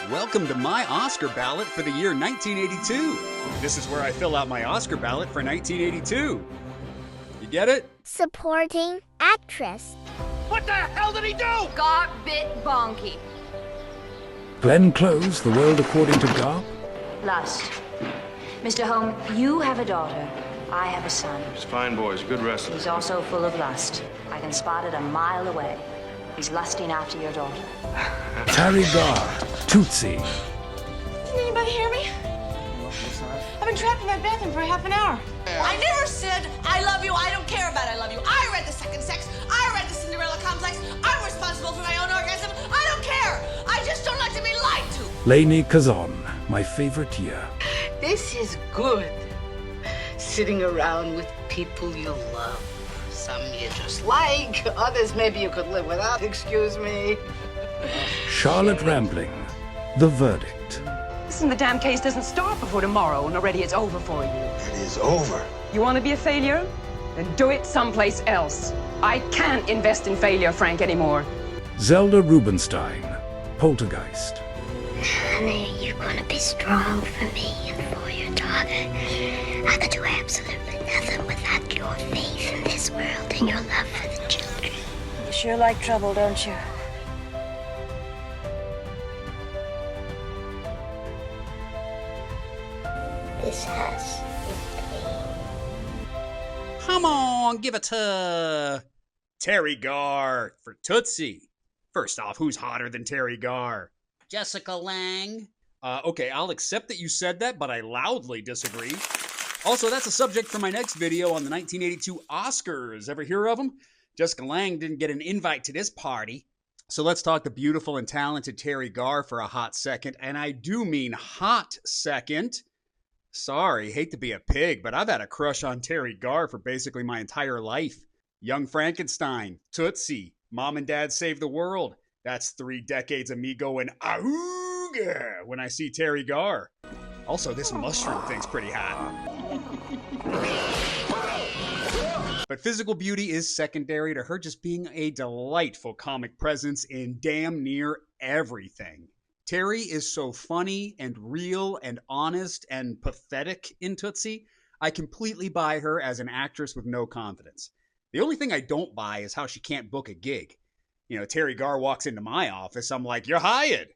Welcome to My Oscar Ballot for the year 1982. This is where I fill out my Oscar ballot for 1982. You get it? Supporting actress. What the hell did he do? Got bit bonky. Glenn Close, The World According to Garr. Lust. Mr. Holmes, you have a daughter. I have a son. He's fine, boys. Good wrestler. He's also full of lust. I can spot it a mile away. He's lusting after your daughter. Terry Garr, Tootsie. Can anybody hear me? I've been trapped in that bathroom for half an hour. I never said I love you. I don't care about I love you. I read The Second Sex. I read The Cinderella Complex. I'm responsible for my own orgasm. I don't care. I just don't like to be lied to. Lange Kazan, My Favorite Year. This is good. Sitting around with people you love. Some you just like, others maybe you could live without, excuse me. Charlotte Rampling, The Verdict. Listen, the damn case doesn't start before tomorrow, and already it's over for you. It is over. You want to be a failure? Then do it someplace else. I can't invest in failure, Frank, anymore. Zelda Rubinstein, Poltergeist. Honey, you're gonna be strong for me and for your daughter. I could do absolutely nothing without your faith in this world and your love for the children. You sure like trouble, don't you? This has Come on, give it to Terry Garr for Tootsie. First off, who's hotter than Terry Garr? Jessica Lange. Okay, I'll accept that you said that, but I loudly disagree. Also, that's a subject for my next video on the 1982 Oscars. Ever hear of them? Jessica Lange didn't get an invite to this party. So let's talk the beautiful and talented Terry Garr for a hot second. And I do mean hot second. Sorry, hate to be a pig, but I've had a crush on Terry Garr for basically my entire life. Young Frankenstein, Tootsie, Mom and Dad Save the World. That's 3 decades of me going, ahooga, when I see Terry Garr. Also, this mushroom thing's pretty hot. But physical beauty is secondary to her just being a delightful comic presence in damn near everything. Terry is so funny and real and honest and pathetic in Tootsie. I completely buy her as an actress with no confidence. The only thing I don't buy is how she can't book a gig. You know, Terry Garr walks into my office, I'm like, you're hired.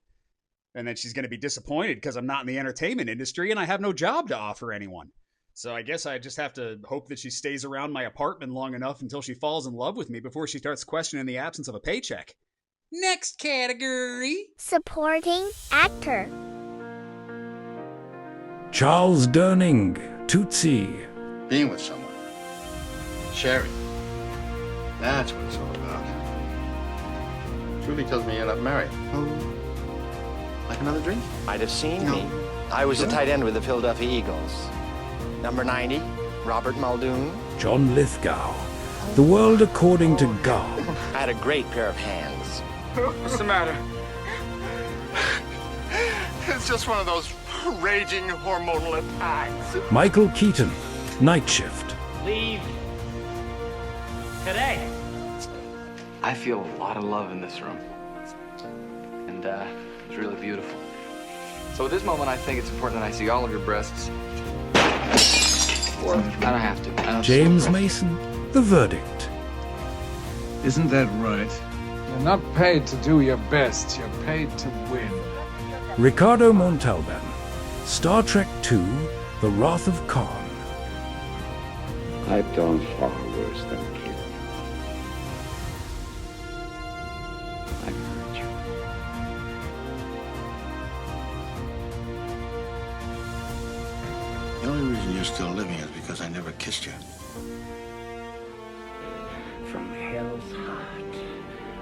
And then she's going to be disappointed because I'm not in the entertainment industry and I have no job to offer anyone. So I guess I just have to hope that she stays around my apartment long enough until she falls in love with me before she starts questioning the absence of a paycheck. Next category. supporting actor. Charles Durning, Tootsie. Being with someone. Sharing. That's what it's all about. Truly tells me you're not married. Oh. Like another drink? Might have seen me. I was a tight end with the Philadelphia Eagles. Number 90, Robert Muldoon. John Lithgow, The World According to Garr. I had a great pair of hands. What's the matter? It's just one of those raging hormonal attacks. Michael Keaton, Night Shift. Leave today. I feel a lot of love in this room. And it's really beautiful. So at this moment, I think it's important that I see all of your breasts. Or I don't have to. I don't James Mason, The Verdict. Isn't that right? You're not paid to do your best. You're paid to win. Ricardo Montalban, Star Trek II, The Wrath of Kahn. I've done far worse than kill you. I've hurt you. The only reason you're still living is because I never kissed you. From hell's heart,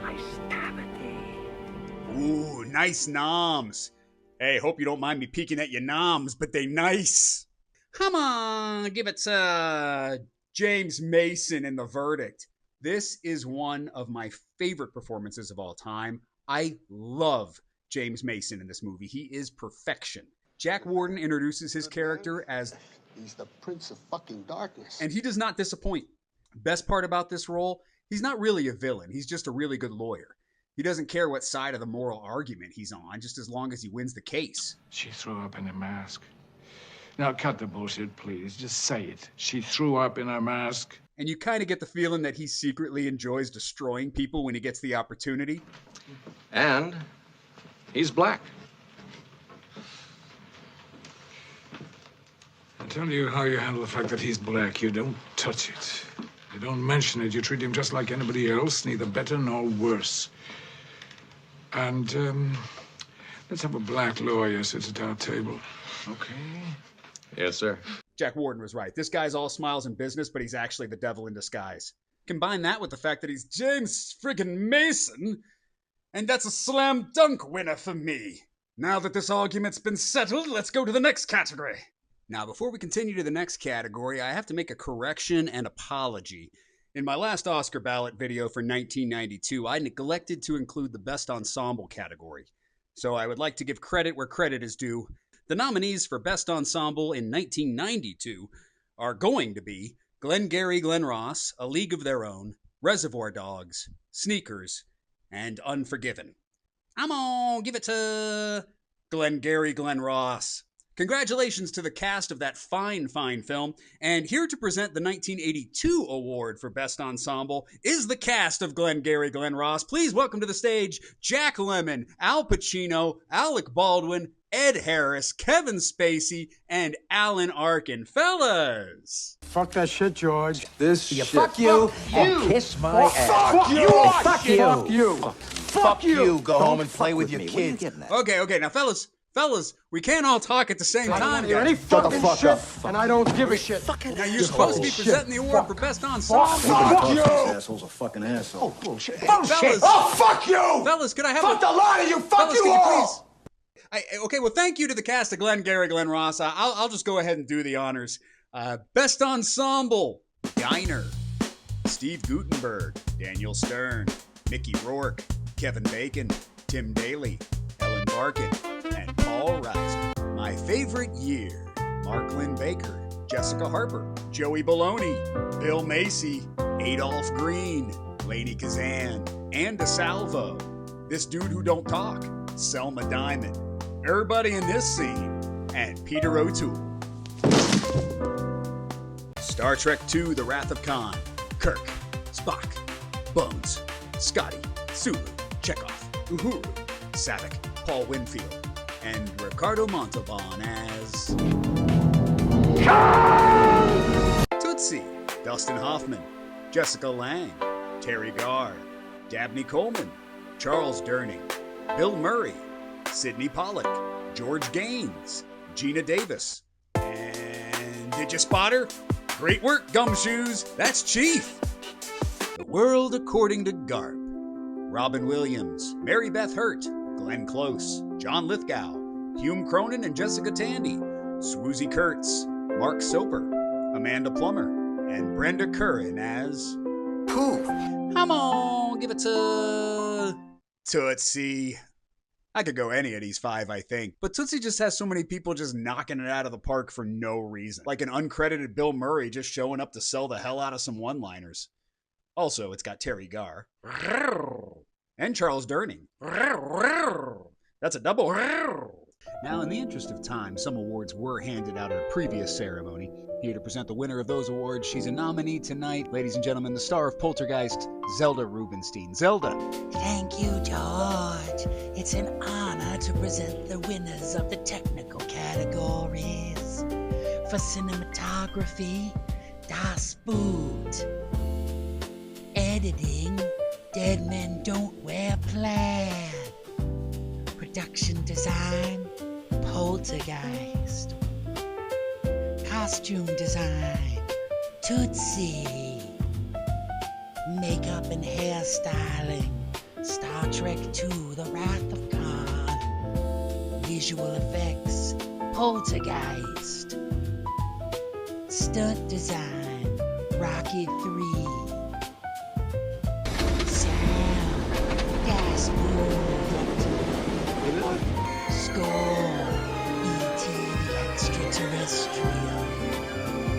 I stab at thee. Ooh, nice noms. Hey, hope you don't mind me peeking at your noms, but they nice. Come on, give it to James Mason in The Verdict. This is one of my favorite performances of all time. I love James Mason in this movie. He is perfection. Jack Warden introduces his character as... He's the Prince of fucking Darkness. And he does not disappoint. Best part about this role, he's not really a villain. He's just a really good lawyer. He doesn't care what side of the moral argument he's on, just as long as he wins the case. She threw up in her mask. Now, cut the bullshit, please. Just say it. She threw up in her mask. And you kind of get the feeling that he secretly enjoys destroying people when he gets the opportunity. And he's black. I tell you how you handle the fact that he's black. You don't touch it. You don't mention it. You treat him just like anybody else, neither better nor worse. And, let's have a black lawyer sit at our table. Okay? Yes, sir. Jack Warden was right. This guy's all smiles in business, but he's actually the devil in disguise. Combine that with the fact that he's James friggin' Mason, and that's a slam dunk winner for me. Now that this argument's been settled, let's go to the next category. Now, before we continue to the next category, I have to make a correction and apology. In my last Oscar ballot video for 1992, I neglected to include the Best Ensemble category. So I would like to give credit where credit is due. The nominees for Best Ensemble in 1992 are going to be Glengarry Glen Ross, A League of Their Own, Reservoir Dogs, Sneakers, and Unforgiven. I'm gonna give it to Glengarry Glen Ross. Congratulations to the cast of that fine, fine film. And here to present the 1982 award for Best Ensemble is the cast of Glengarry Glen Ross. Please welcome to the stage Jack Lemmon, Al Pacino, Alec Baldwin, Ed Harris, Kevin Spacey, and Alan Arkin. Fellas! Fuck that shit, George. This shit. Fuck you and kiss my ass. Fuck you! Fuck you! Fuck you! Fuck you! Go home and play with your kids. Okay, now fellas, we can't all talk at the same time. I don't hear any fucking shit, and I don't give a shit. Now you're supposed to be presenting the award for Best Ensemble. Fuck you! This asshole's a fucking asshole. Oh, bullshit. Fellas, Oh, fuck you! fellas, could I have Fuck the lot of you! Fuck you all! Okay, well, thank you to the cast of Glengarry Glen Ross. I'll just go ahead and do the honors. Best Ensemble, Diner, Steve Guttenberg, Daniel Stern, Mickey Rourke, Kevin Bacon, Tim Daly, Ellen Barkin, and Paul Reiser. My Favorite Year, Mark Lynn Baker, Jessica Harper, Joey Baloney, Bill Macy, Adolph Green, Lainey Kazan, Ann DeSalvo, This Dude Who Don't Talk, Selma Diamond, everybody in this scene, and Peter O'Toole. Star Trek II, The Wrath of Kahn, Kirk, Spock, Bones, Scotty, Sulu, Chekhov, Uhuru, Savick, Paul Winfield, and Ricardo Montalban as Tootsie, Dustin Hoffman, Jessica Lange, Terry Garr, Dabney Coleman, Charles Durning, Bill Murray, Sidney Pollack, George Gaines, Gina Davis, and did you spot her? Great work, Gumshoes. That's Chief. The World According to Garp. Robin Williams, Mary Beth Hurt, Glenn Close, John Lithgow, Hume Cronin and Jessica Tandy, Swoozie Kurtz, Mark Soper, Amanda Plummer, and Brenda Curran as Pooh. Come on, give it to Tootsie. I could go any of these five, I think. But Tootsie just has so many people just knocking it out of the park for no reason. Like an uncredited Bill Murray just showing up to sell the hell out of some one-liners. Also, it's got Terry Garr. And Charles Durning. That's a double. Now, in the interest of time, some awards were handed out at a previous ceremony. Here to present the winner of those awards, she's a nominee tonight. Ladies and gentlemen, the star of Poltergeist, Zelda Rubinstein. Zelda. Thank you, George. It's an honor to present the winners of the technical categories. For cinematography, Das Boot. Editing, Dead Men Don't Wear Plaid. Production design, Poltergeist. Costume design, Tootsie. Makeup and hairstyling, Star Trek II, The Wrath of Kahn. Visual effects, Poltergeist. Stunt design, Rocky III. Sound, Das Boot. Score, E.T. the Extra-Terrestrial.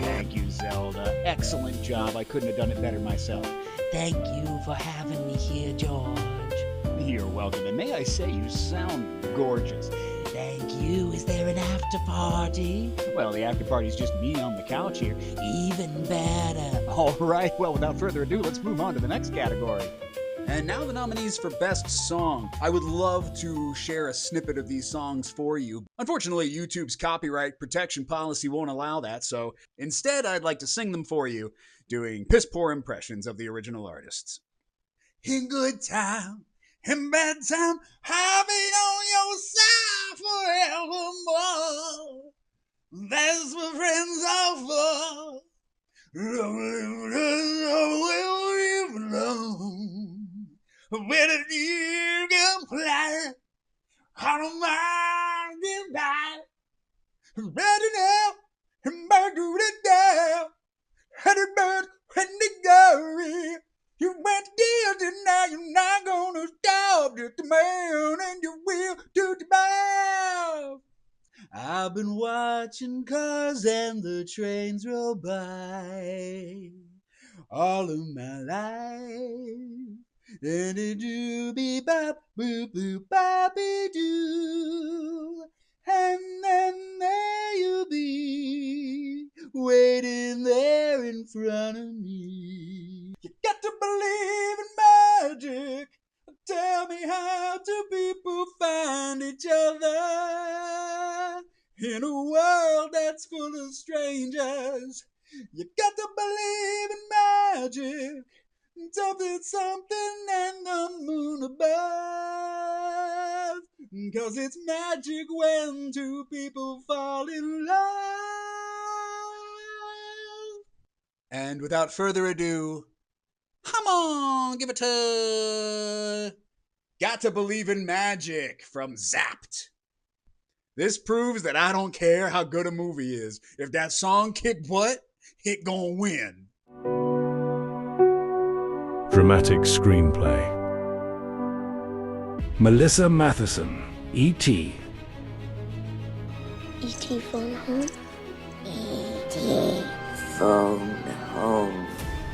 Thank you, Zelda. Excellent job. I couldn't have done it better myself. Thank you for having me here, George. here, welcome, and may I say you sound gorgeous. Thank you. Is there an after party? Well, the after party's just me on the couch here. Even better. All right, well, without further ado, let's move on to the next category. And now the nominees for Best Song. I would love to share a snippet of these songs for you. Unfortunately, YouTube's copyright protection policy won't allow that, so instead I'd like to sing them for you, doing piss-poor impressions of the original artists. In good time, in bad time, I'll be on your side forevermore. That's what friends are for. When a year can fly, I don't mind getting by. Ready now, and back to the down. And the bird, and the glory. You went to deal, now you're not gonna stop. Just a man, and you will do the mouth. I've been watching cars and the trains roll by all of my life. And it do be bop boop boop boppy doo. And then there you be, waiting there in front of me. You got to believe in magic. Tell me how do people find each other in a world that's full of strangers. You got to believe in magic. Something and the moon above. 'Cause it's magic when two people fall in love. And without further ado, come on, give it to Got to Believe in Magic from Zapped. This proves that I don't care how good a movie is. If that song kick butt, it gon' win. Dramatic Screenplay. Melissa Matheson, E.T. E.T. phone home? E.T. phone home.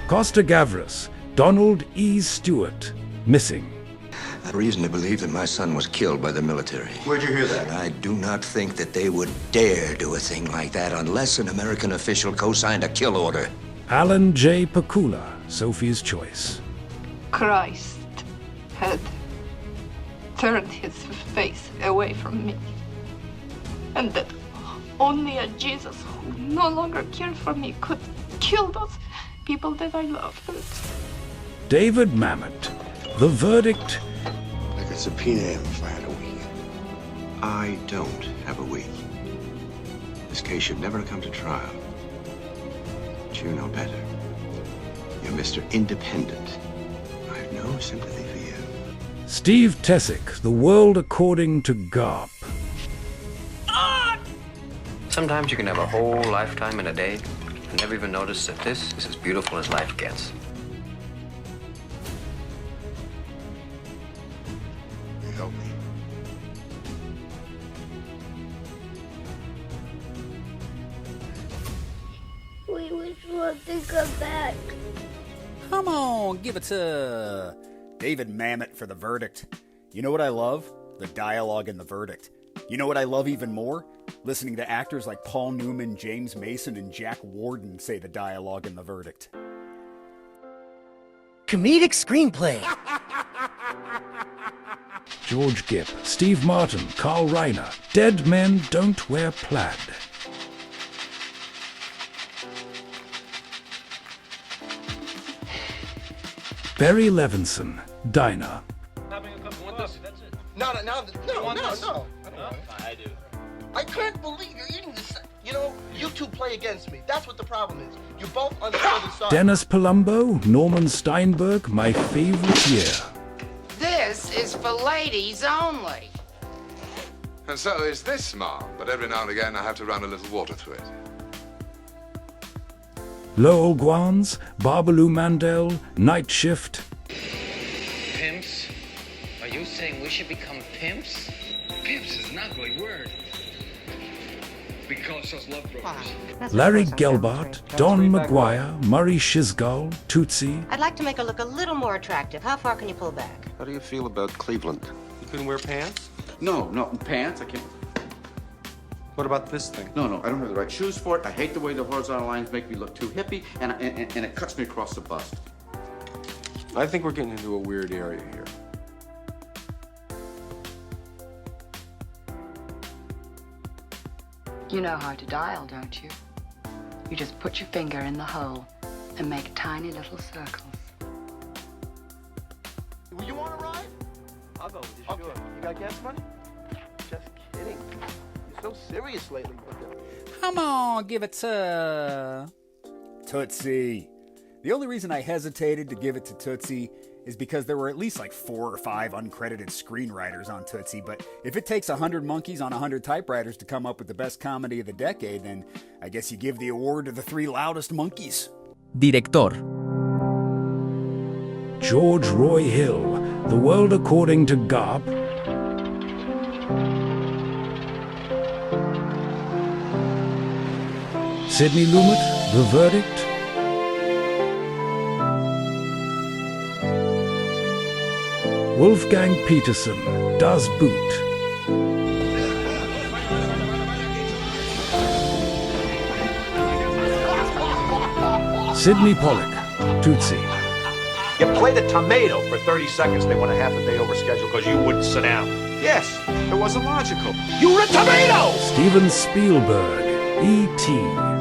Costa Gavras, Donald E. Stewart, missing. I have reason to believe that my son was killed by the military. Where'd you hear that? I do not think that they would dare do a thing like that unless an American official co-signed a kill order. Alan J. Pakula, Sophie's Choice. Christ had turned his face away from me, and that only a Jesus who no longer cared for me could kill those people that I loved. David Mamet, The Verdict. I could subpoena him if I had a week. I don't have a week. This case should never come to trial. But you know better. You're Mr. Independent. I have no sympathy for you. Steve Tessick, The World According to Garr. Sometimes you can have a whole lifetime in a day and never even notice that this is as beautiful as life gets. You help me. We wish one to come back. Come on, give it to David Mamet for The Verdict. You know what I love? The dialogue in The Verdict. You know what I love even more? Listening to actors like Paul Newman, James Mason, and Jack Warden say the dialogue in The Verdict. Comedic Screenplay. George Gipp, Steve Martin, Carl Reiner. Dead Men Don't Wear Plaid. Barry Levinson, Dinah. No. I don't want it. I do. I can't believe you're eating this. You know, you two play against me. That's what the problem is. You both on the other side. Dennis Palumbo, Norman Steinberg, My Favorite Year. This is for ladies only. And so is this, Mom. But every now and again I have to run a little water through it. Lowell Guans, Babalu Mandel, Night Shift. Pimps? Are you saying we should become pimps? Pimps is an ugly word. Because us love brothers. Larry Gelbart, Don McGuire, Murray Shizgull, Tootsie. I'd like to make her look a little more attractive. How far can you pull back? How do you feel about Cleveland? You couldn't wear pants? No, pants, I can't. What about this thing? No, I don't have the right shoes for it. I hate the way the horizontal lines make me look too hippie, and it cuts me across the bust. I think we're getting into a weird area here. You know how to dial, don't you? You just put your finger in the hole and make tiny little circles. Will you want to ride? I'll go with you, sure. Okay. You got gas money? Just kidding. You're so serious lately. Come on, give it to... Tootsie. The only reason I hesitated to give it to Tootsie is because there were at least like 4 or 5 uncredited screenwriters on Tootsie, but if it takes 100 monkeys on 100 typewriters to come up with the best comedy of the decade, then I guess you give the award to the 3 loudest monkeys. Director. George Roy Hill, The World According to Garr. Sidney Lumet, The Verdict. Wolfgang Petersen, Das Boot. Sidney Pollack, Tootsie. You played a tomato for 30 seconds. They went a half a day over schedule because you wouldn't sit down. Yes, it wasn't logical. You were a tomato! Steven Spielberg, E.T.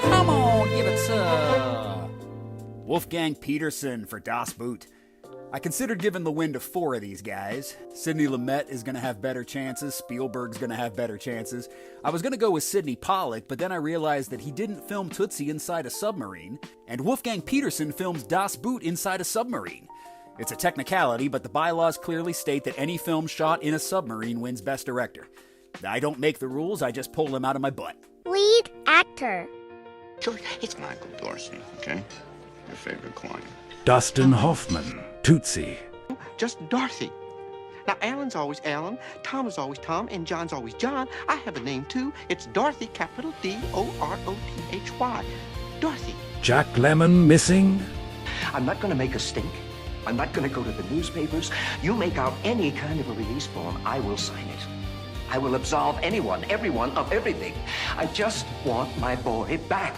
Come on, give it to... Wolfgang Petersen for Das Boot. I considered giving the win to 4 of these guys. Sidney Lumet is going to have better chances. Spielberg's going to have better chances. I was going to go with Sidney Pollack, but then I realized that he didn't film Tootsie inside a submarine, and Wolfgang Petersen films Das Boot inside a submarine. It's a technicality, but the bylaws clearly state that any film shot in a submarine wins Best Director. I don't make the rules, I just pull them out of my butt. Lead actor. George, it's Michael Dorsey, okay? Your favorite client. Dustin Hoffman, Tootsie. Just Dorothy. Now, Alan's always Alan, Tom is always Tom, and John's always John. I have a name, too. It's Dorothy, capital D-O-R-O-T-H-Y. Dorothy. Jack Lemmon missing. I'm not going to make a stink. I'm not going to go to the newspapers. You make out any kind of a release form, I will sign it. I will absolve anyone, everyone of everything. I just want my boy back.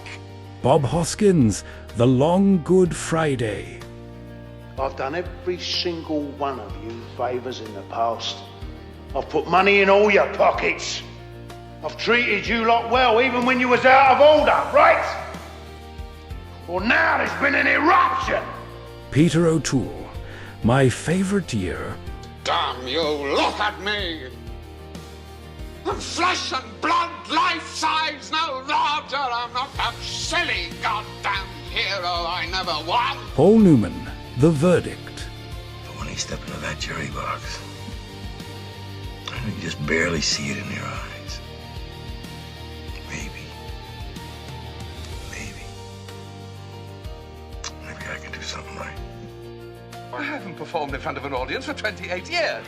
Bob Hoskins, The Long Good Friday. I've done every single one of you favours in the past. I've put money in all your pockets. I've treated you lot well, even when you was out of order, right? Well, now there's been an eruption. Peter O'Toole, My Favorite Year. Damn you, look at me! I'm flesh and blood, life size, no larger. I'm not that silly goddamn hero I never was. Paul Newman, The Verdict. But when you step into that jury box, you can just barely see it in their eyes. Maybe I can do something right. I haven't performed in front of an audience for 28 years.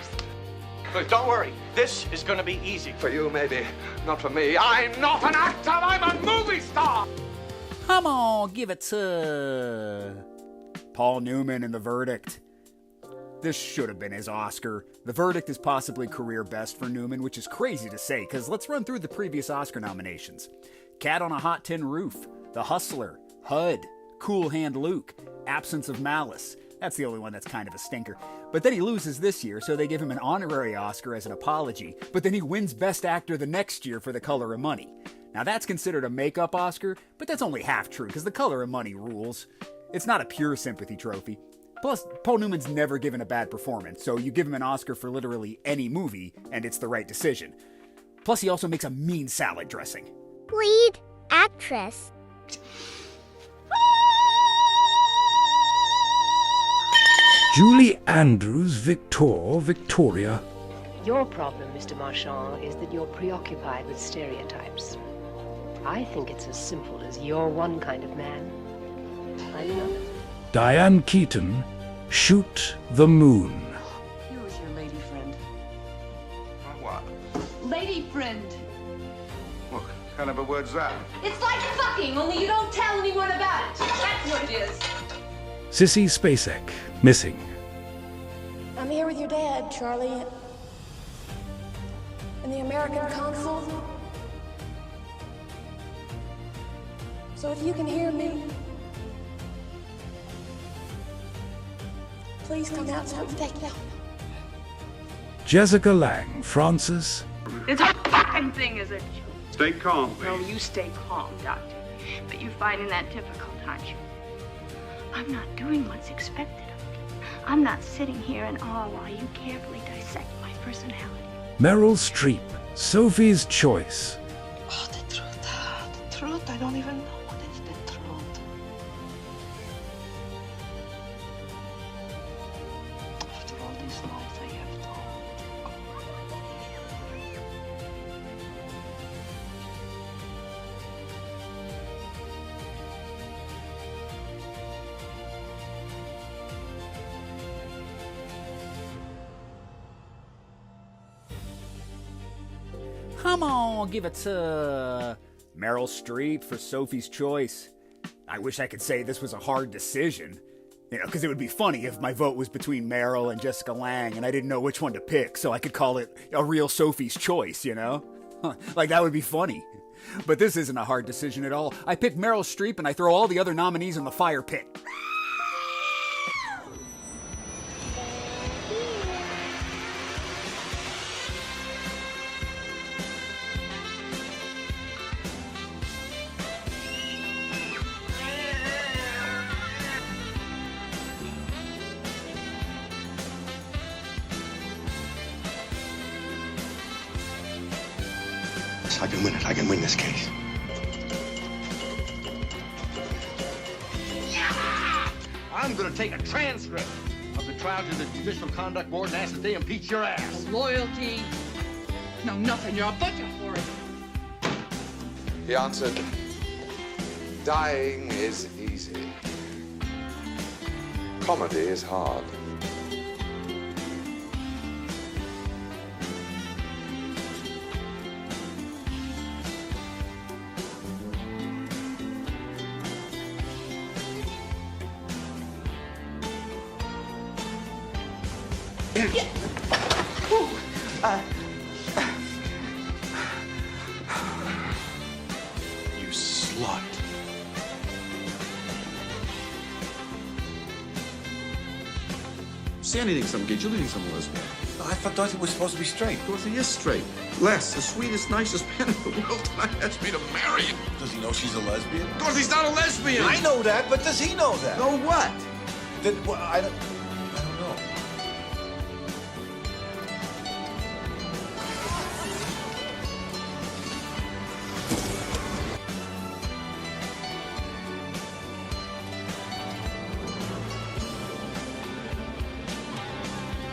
Look, don't worry. This is going to be easy. For you, maybe. Not for me. I'm not an actor. I'm a movie star. Come on, give it to... Paul Newman in The Verdict. This should have been his Oscar. The Verdict is possibly career best for Newman, which is crazy to say, because let's run through the previous Oscar nominations. Cat on a Hot Tin Roof, The Hustler, HUD, Cool Hand Luke, Absence of Malice. That's the only one that's kind of a stinker. But then he loses this year, so they give him an honorary Oscar as an apology, but then he wins Best Actor the next year for The Color of Money. Now that's considered a makeup Oscar, but that's only half true, because The Color of Money rules. It's not a pure sympathy trophy. Plus, Paul Newman's never given a bad performance, so you give him an Oscar for literally any movie, and it's the right decision. Plus, he also makes a mean salad dressing. Lead actress. Julie Andrews, Victoria. Your problem, Mr. Marchand, is that you're preoccupied with stereotypes. I think it's as simple as you're one kind of man. I'm another. Diane Keaton, Shoot the Moon. Here is your lady friend. What? Lady friend. What kind of a word's that? It's like fucking, only you don't tell anyone about it. That's what it is. Sissy Spacek, Missing. I'm here with your dad, Charlie. And the American consul. So if you can hear me, please come out so I can take you out. Jessica Lange, Frances. This whole fucking thing is a joke. Stay calm, please. No, you stay calm, Doctor. But you're finding that difficult, aren't you? I'm not doing what's expected of me. I'm not sitting here in awe while you carefully dissect my personality. Meryl Streep, Sophie's Choice. Oh, the truth, I don't even know what is the truth. After all these lies I have told. Come on, give it to Meryl Streep for Sophie's Choice. I wish I could say this was a hard decision. You know, because it would be funny if my vote was between Meryl and Jessica Lange and I didn't know which one to pick, so I could call it a real Sophie's Choice, you know? Like, that would be funny. But this isn't a hard decision at all. I pick Meryl Streep and I throw all the other nominees in the fire pit. I can win it. I can win this case. I'm gonna take a transcript of the trial to the Judicial Conduct Board and ask that they impeach your ass. Loyalty. No, nothing. You're a bunch of horrid. He answered, dying is easy. Comedy is hard. You slut. Sandy thinks I'm gay. Julie thinks I'm a lesbian. I thought Dorothy was supposed to be straight. Dorothy is straight. Les, the sweetest, nicest man in the world, tonight asked me to marry him. Does he know she's a lesbian? Dorothy's not a lesbian. I know that, but does he know that? Know what? Well, I don't know.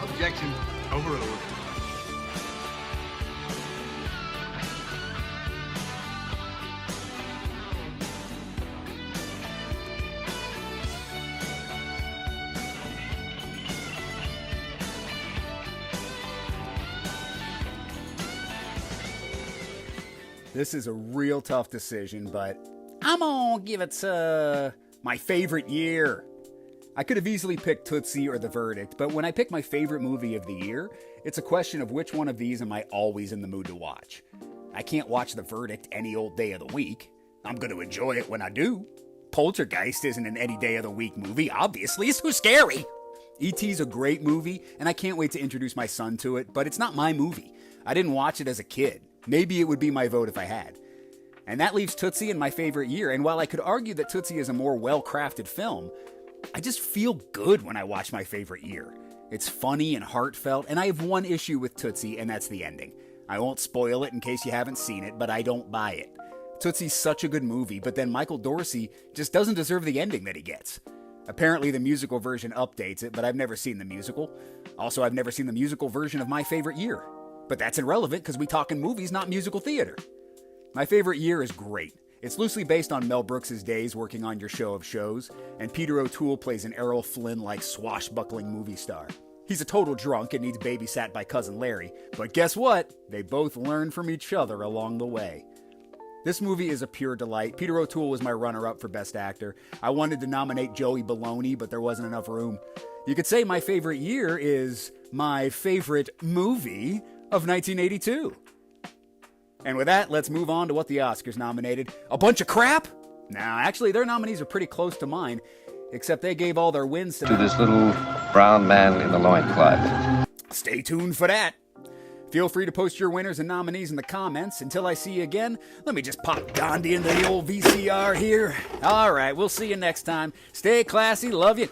Objection. Overruled. This is a real tough decision, but I'm gonna give it to my favorite year. I could have easily picked Tootsie or The Verdict, but when I pick my favorite movie of the year, it's a question of which one of these am I always in the mood to watch. I can't watch The Verdict any old day of the week. I'm going to enjoy it when I do. Poltergeist isn't an any day of the week movie, obviously. It's too scary. E.T.'s a great movie, and I can't wait to introduce my son to it, but it's not my movie. I didn't watch it as a kid. Maybe it would be my vote if I had. And that leaves Tootsie in my favorite year, and while I could argue that Tootsie is a more well-crafted film, I just feel good when I watch my favorite year. It's funny and heartfelt, and I have one issue with Tootsie, and that's the ending. I won't spoil it in case you haven't seen it, but I don't buy it. Tootsie's such a good movie, but then Michael Dorsey just doesn't deserve the ending that he gets. Apparently the musical version updates it, but I've never seen the musical. Also, I've never seen the musical version of My Favorite Year. But that's irrelevant because we talk in movies, not musical theater. My Favorite Year is great. It's loosely based on Mel Brooks' days working on Your Show of Shows, and Peter O'Toole plays an Errol Flynn-like swashbuckling movie star. He's a total drunk and needs babysat by Cousin Larry, but guess what? They both learn from each other along the way. This movie is a pure delight. Peter O'Toole was my runner-up for Best Actor. I wanted to nominate Joey Baloney, but there wasn't enough room. You could say My Favorite Year is my favorite movie of 1982. And with that, let's move on to what the Oscars nominated. A bunch of crap? Nah, actually, their nominees are pretty close to mine, except they gave all their wins to this little brown man in the loincloth. Stay tuned for that. Feel free to post your winners and nominees in the comments. Until I see you again, let me just pop Gandhi into the old VCR here. All right, we'll see you next time. Stay classy. Love you.